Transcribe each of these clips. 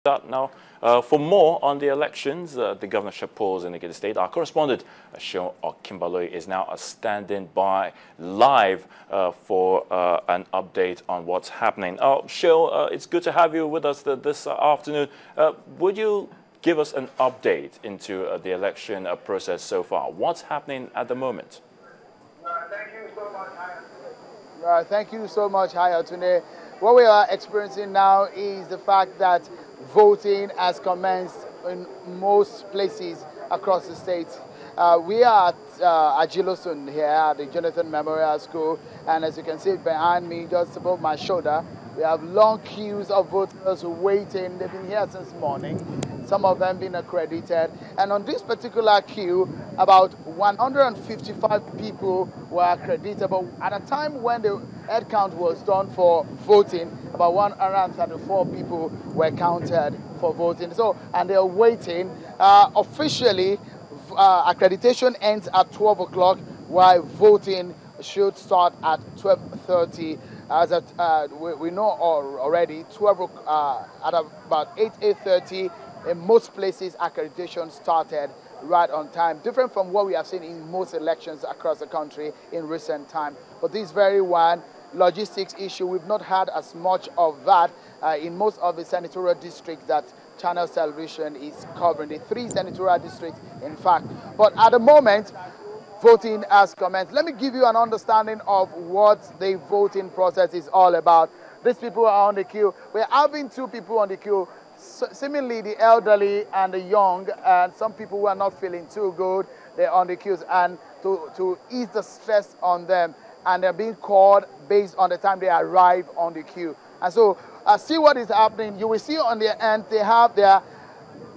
That now. For more on the elections, the governorship polls in Ekiti State, our correspondent, Seun Okimbaloi, is now standing by live for an update on what's happening. Seun, it's good to have you with us this afternoon. Would you give us an update into the election process so far? What's happening at the moment? Thank you so much, thank you so much, Hayatunde. What we are experiencing now is the fact that voting has commenced in most places across the state. We are at Ajilosun here at the Jonathan Memorial School, and as you can see behind me, just above my shoulder, we have long queues of voters waiting. They've been here since morning, some of them being accredited. And on this particular queue, about 155 people were accredited. But at a time when the head count was done for voting, about 134 people were counted for voting. So, and they're waiting. Officially, accreditation ends at 12 o'clock, while voting should start at 12:30. As we know already, at about 8:30, in most places, accreditation started right on time, different from what we have seen in most elections across the country in recent time. But this very one, logistics issue, we've not had as much of that in most of the senatorial districts that Channels Television is covering, the 3 senatorial districts, in fact. But at the moment, voting has commenced. Let me give you an understanding of what the voting process is all about. These people are on the queue. We're having 2 people on the queue, seemingly the elderly and the young, and some people who are not feeling too good, they're on the queues, and to ease the stress on them, and they're being called based on the time they arrive on the queue. And so, see what is happening. You will see on their end, they have their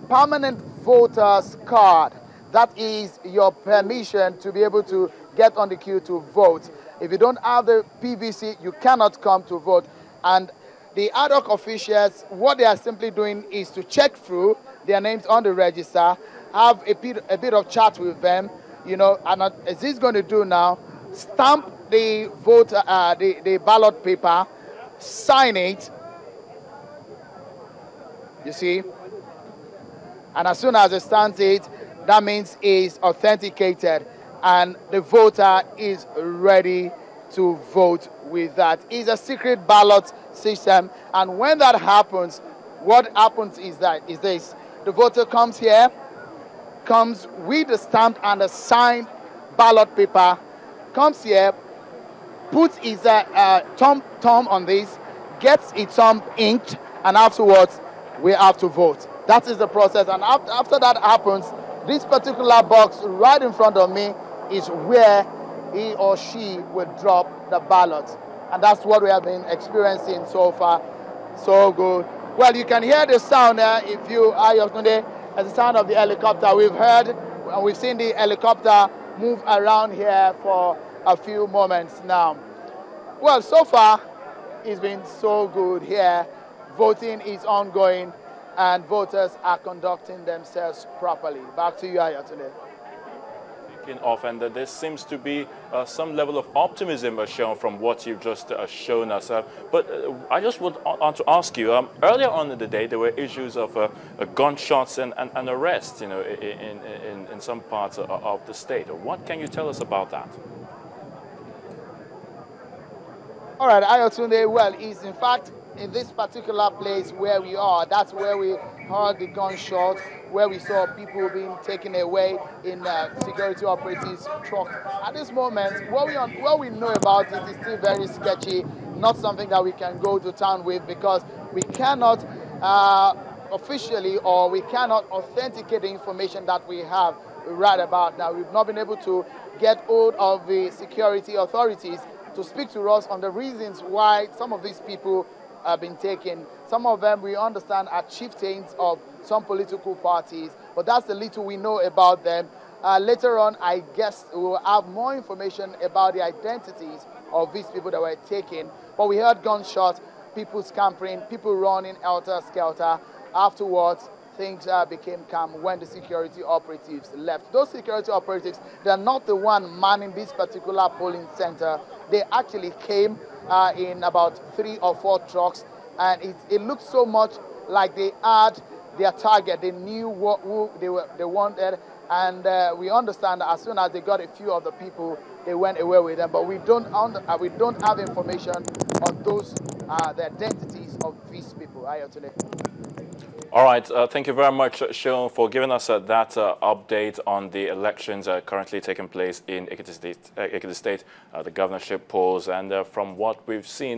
permanent voters card. That is your permission to be able to get on the queue to vote. If you don't have the PVC, you cannot come to vote. And the ad hoc officials, what they are simply doing is to check through their names on the register, have a bit of chat with them, you know, and as he's going to do now, stamp the voter, the ballot paper, sign it, you see, and as soon as he stamps it, that means it's authenticated and the voter is ready to vote with that. It's a secret ballot system, and when that happens, what happens is this. The voter comes here, comes with the stamp and the signed ballot paper, comes here, puts his thumb on this, gets his thumb inked, and afterwards we have to vote. That is the process, and after that happens, this particular box right in front of me is where he or she will drop the ballot. And that's what we have been experiencing so far. So good. Well, you can hear the sound there if you are Yotunde, as the sound of the helicopter. We've heard and we've seen the helicopter move around here for a few moments now. Well, so far, it's been so good here. Voting is ongoing, and voters are conducting themselves properly. Back to you, Ayatunde. Off, and there seems to be some level of optimism shown from what you've just shown us. But I just want to ask you, earlier on in the day, there were issues of gunshots and arrests, you know, in some parts of the state. What can you tell us about that? All right, Ayatunde, well, is in fact in this particular place where we are, that's where we heard the gunshots, where we saw people being taken away in security operatives truck. At this moment, what we know about it is still very sketchy, not something that we can go to town with, because we cannot officially, or we cannot authenticate the information that we have right about now. We've not been able to get hold of the security authorities to speak to us on the reasons why some of these people have been taken. Some of them, we understand, are chieftains of some political parties, but that's the little we know about them. Later on, I guess we will have more information about the identities of these people that were taken. But we heard gunshots, people scampering, people running helter-skelter. Afterwards, things became calm when the security operatives left. Those security operatives, they're not the one manning this particular polling center. They actually came in about 3 or 4 trucks, and it looks so much like they had their target. They knew who they wanted, and we understand that as soon as they got a few of the people, they went away with them. But we don't have information on those the identities of these people. Ayatollah. All right, thank you very much, Sean, for giving us that update on the elections currently taking place in Ekiti State, the governorship polls. And from what we've seen,